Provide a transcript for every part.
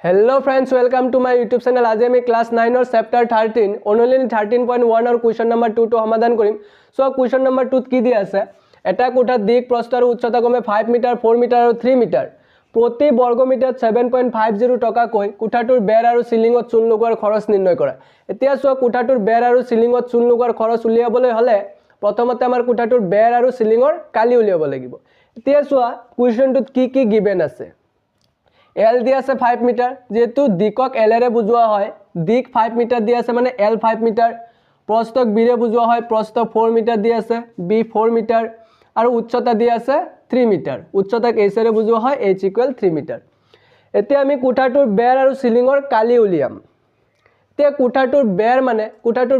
Hello friends, welcome to my YouTube channel. आज मैं class 9 और चैप्टर 13 ओनली 13.1 और क्वेश्चन नंबर 2 तो समाधान करिम। सो क्वेश्चन नंबर 2 কি দিয়া আছে এটা কোঠাত দিক প্ৰস্থ আৰু উচ্চতা ক্ৰমে 5 মিটাৰ 4 মিটাৰ আৰু 3 মিটাৰ প্ৰতি বৰ্গ মিটাৰত 7.50 টকা কৈ কোঠাটোৰ বেৰ আৰু সিলিংত চূণ লগোৱাৰ খৰচ নিৰ্ণয় কৰা। এতিয়া সো কোঠাটোৰ বেৰ আৰু সিলিংত চূণ লগোৱাৰ খৰচ উলিয়াবলৈ হলে প্ৰথমতে আমাৰ কোঠাটোৰ বেৰ আৰু সিলিংৰ কালি উলিয়াব লাগিব। এতিয়া সো কোৱেশ্চনটোত কি গিভেন আছে L দিয়া আছে 5 মিটাৰ যেহেতু দিকক L এৰে বুজোৱা হয় দিক 5 মিটাৰ দিয়া আছে মানে L 5 মিটাৰ প্ৰস্থক B ৰে বুজোৱা হয় প্ৰস্থ 4 মিটাৰ দিয়া আছে B 4 মিটাৰ আৰু উচ্চতা দিয়া আছে 3 মিটাৰ উচ্চতাক H এৰে বুজোৱা হয় H = 3 মিটাৰ। এতিয়া আমি কোঠাটোৰ বেৰ আৰু সিলিংৰ কালি উলিয়াম। এতিয়া কোঠাটোৰ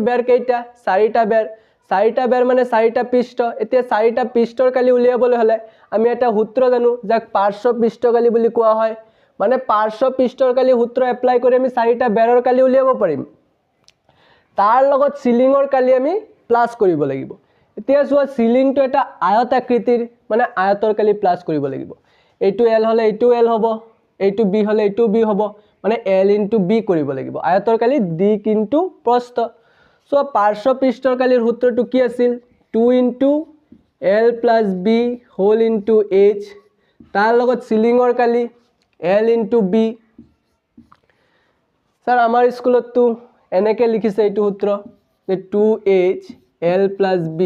বেৰ কেইটা চাৰিটা বেৰ মানে চাৰিটা পৃষ্ঠ। এতিয়া চাৰিটা পৃষ্ঠৰ কালি উলিয়াবলৈ হলে আমি এটা সূত্ৰ জানো যাক পাৰ্শ্ব পৃষ্ঠ কালি বুলি কোৱা হয়। মানে পাৰ্শ্ব পৃষ্ঠৰ কালি সূত্ৰ এপ্লাই কৰি আমি চাৰিটা বেৰৰ কালি উলিয়াব পাৰিম। তাৰ লগত সিলিংৰ কালি আমি প্লাস কৰিব লাগিব। এতিয়া চোৱা সিলিংটো এটা আয়ত আকৃতিৰ মানে আয়তৰ কালি প্লাস কৰিব লাগিব। এইটো L হলে এইটো L হ'ব এইটো B হলে এইটো B হ'ব মানে L * B কৰিব লাগিব। আয়তৰ কালি দিক * প্ৰস্থ। সো পাৰ্শ্ব পৃষ্ঠৰ কালিৰ সূত্ৰটো কি আছিল 2 * L + B হোল * H তাৰ লগত সিলিংৰ কালি L * B স্যাৰ আমাৰ স্কুলত তো এনেকে লিখিছে এইটো সূত্ৰ যে 2H L + B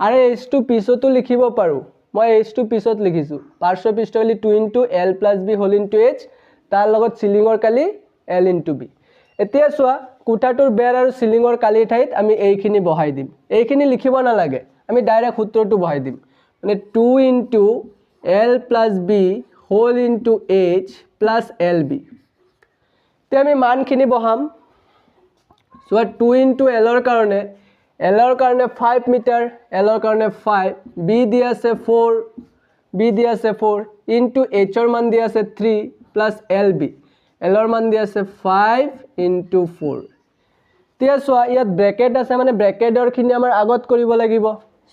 আৰে H টো পিছতো লিখিব পাৰো মই H টো পিছত লিখিছো পাৰ্শ্ব পৃষ্ঠৰ কালি 2 * L + B হোল * H তাৰ লগত সিলিংৰ কালি L * B। এতিয়া চোৱা কোঠাটোৰ বেৰ আৰু সিলিংৰ কালিৰ ঠাইত আমি এইখিনি বহাই দিম। এইখিনি লিখিব নালাগে আমি ডাইৰেক্ট সূত্ৰটো বহাই দিম মানে 2 * L + B whole * H plus LB। তে আমি মানখিনি বহাম। সো 2 * L ৰ কাৰণে 5 মিটাৰ L ৰ কাৰণে 5 B দিয়া আছে 4 ইনটু H ৰ মান দিয়া আছে 3 প্লাস LB L ৰ মান দিয়া আছে 5 * 4। তিয়া সোয়া ইয়াত ব্ৰ্যাকেট আছে মানে ব্ৰ্যাকেটৰ খিনি আমাৰ আগত কৰিব লাগিব।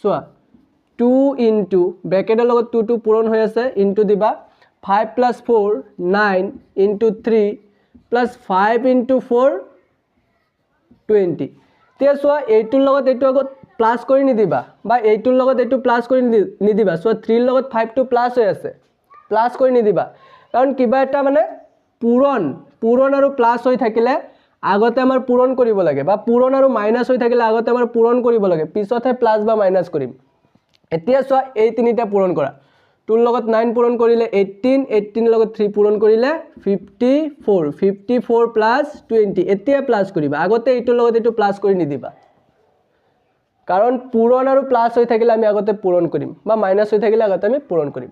সোয়া 2 ইনটু ব্ৰ্যাকেটৰ লগত 2 পূৰণ হৈ আছে ইনটু দিবা 5 plus 4 9 into 3 plus 5 into 4 20। তে সোয়া এইটোৰ লগত এইটো আগত প্লাস কৰি নিদিবা বা এইটোৰ লগত এইটো প্লাস কৰি নিদিবা। সোয়া 3 ৰ লগত 5 টো প্লাস হৈ আছে প্লাস কৰি নিদিবা কাৰণ কিবা এটা মানে পূৰণ আৰু প্লাস হৈ থাকিলে আগতে আমাৰ পূৰণ কৰিব লাগে বা পূৰণ আৰু মাইনাস হৈ থাকিলে আগতে আমাৰ পূৰণ কৰিব লাগে পিছতহে প্লাস বা মাইনাস কৰিম। এতিয়া সোয়া এই তিনিটা পূৰণ কৰা 2 লগত 9 পূৰণ কৰিলে 18 লগত 3 পূৰণ কৰিলে 54 প্লাস 20 এতিয়া প্লাস কৰিবা আগতে এইটোৰ লগত এইটো প্লাস কৰি নিদিবা কাৰণ পূৰণ আৰু প্লাস হৈ থাকিলে আমি আগতে পূৰণ কৰিম বা মাইনাস হৈ থাকিলে আগতে আমি পূৰণ কৰিম।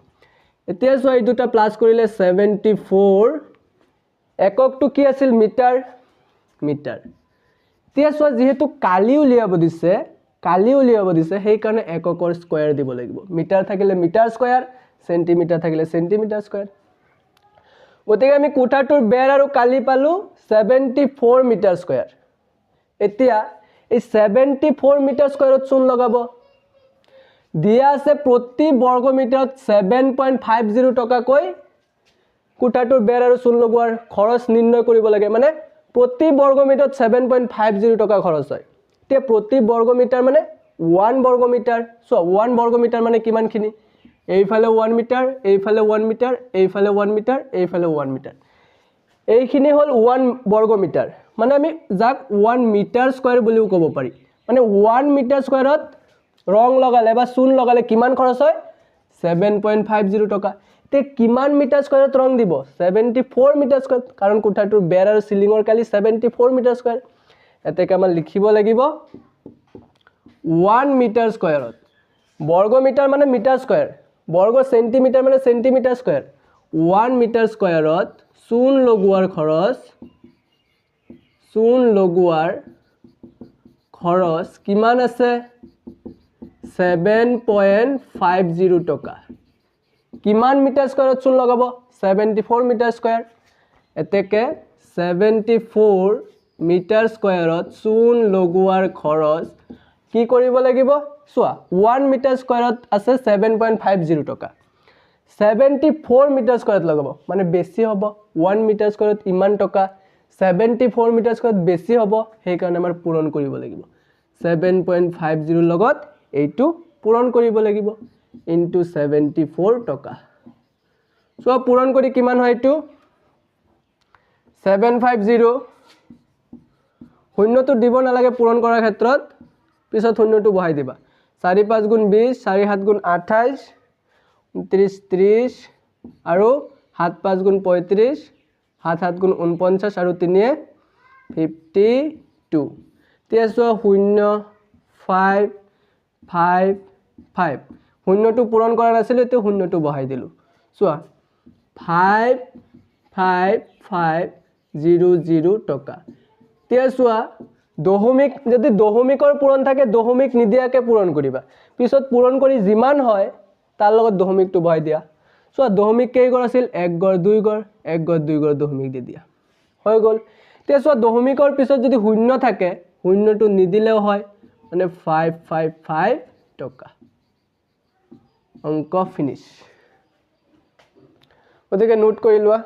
এতিয়া সোয়া এই দুটা প্লাস কৰিলে 74 এককটো কি আছিল মিটাৰ এতিয়া সোয়া যেহেতু কালি উলিয়াব দিছে সেই কাৰণে এককৰ স্কয়াৰ দিব লাগিব। মিটাৰ থাকিলে মিটাৰ স্কয়াৰ সেন্টিমিটাৰ থাকিলে সেন্টিমিটাৰ স্কয়াৰ। গতিকে আমি কোঠাটোৰ বেৰ আৰু কালি পালো 74 মিটাৰ স্কয়াৰ। এতিয়া এই 74 মিটাৰ স্কয়াৰত চূণ লগাব দিয়া আছে প্ৰতি বৰ্গ মিটাৰত 7.50 টকা কৈ কোঠাটোৰ বেৰ আৰু চূণ লগোৱাৰ খৰচ নিৰ্ণয় কৰিব লাগে। মানে প্ৰতি বৰ্গ মিটাৰত 7.50 টকা খৰচ হয়। এতিয়া প্ৰতি বৰ্গ মিটাৰ মানে 1 বৰ্গ মিটাৰ। সো 1 বৰ্গ মিটাৰ মানে কিমানখিনি এইফালে 1 মিটাৰ এইফালে 1 মিটাৰ এইফালে 1 মিটাৰ এইফালে 1 মিটাৰ এইখিনি হল 1 বৰ্গ মিটাৰ মানে আমি যাক 1 মিটাৰ স্কয়াৰ বুলিও ক'ব পাৰি। মানে 1 মিটাৰ স্কয়াৰত ৰং লগালে বা চূণ লগালে কিমান খৰচ হয় 7.50 টকা। তে কিমান মিটাৰ স্কয়াৰত ৰং দিব 74 মিটাৰ স্কয়াৰ কাৰণ কোঠাটোৰ বেৰ আৰু সিলিংৰ কালি 74 মিটাৰ স্কয়াৰ। এতেকে আমাৰ লিখিব লাগিব 1 মিটাৰ স্কয়াৰত বৰ্গ মিটাৰ মানে মিটাৰ স্কয়াৰ বৰ্গ সেন্টিমিটাৰ মানে সেন্টিমিটাৰ স্কয়াৰ 1 মিটাৰ স্কয়াৰত চূণ লগোৱাৰ খৰচ কিমান আছে 7.50 টকা। কিমান মিটাৰ স্কয়াৰত চূণ লগাব 74 মিটাৰ স্কয়াৰ। এতেকে 74 মিটাৰ স্কয়াৰত চূণ লগোৱাৰ খৰচ কি কৰিব লাগিব চোৱা 1 মিটাৰ স্কয়াৰত আছে 7.50 টকা 74 মিটাৰ স্কয়াৰত লগাব মানে বেছি হ'ব 1 মিটাৰ স্কয়াৰত ইমান টকা 74 মিটাৰ স্কয়াৰত বেছি হ'ব সেই কাৰণে আমাৰ পূৰণ কৰিব লাগিব 7.50 লগত এইটো পূৰণ কৰিব লাগিব ইনটু 74 টকা সো পূৰণ কৰি কিমান হয় এইটো 750 শূন্যটো দিব নালাগে পূৰণ কৰাৰ ক্ষেত্ৰত পিছত শূন্যটো বহাই দিবা 4 5 গুণ 20 4 7 গুণ 28 29 30 আৰু 7 5 গুণ 35 7 7 গুণ 49 আৰু 3 52 তেছো 0 5 5 5 শূন্যটো পূৰণ কৰা নাছিল এটো শূন্যটো বহাই দিলো চোৱা 5 5 5 0 0 টকা তেছোৱা দশমিক যদি দশমিকৰ পূৰণ থাকে দশমিক নিদিয়াকে পূৰণ কৰিবা পিছত পূৰণ কৰি যিমান হয় তাৰ লগত দশমিকটো বহাই দিয়া সো দশমিক কেই গড় আছিল 1 গড় 2 গড় 1 গড় 2 গড় দশমিক দি দিয়া হৈ গল তেছো দশমিকৰ পিছত যদি শূন্য থাকে শূন্যটো নিদিলেও হয় মানে 555 টকা অংক ফিনিশ ওদিকে নোট কৰি লোৱা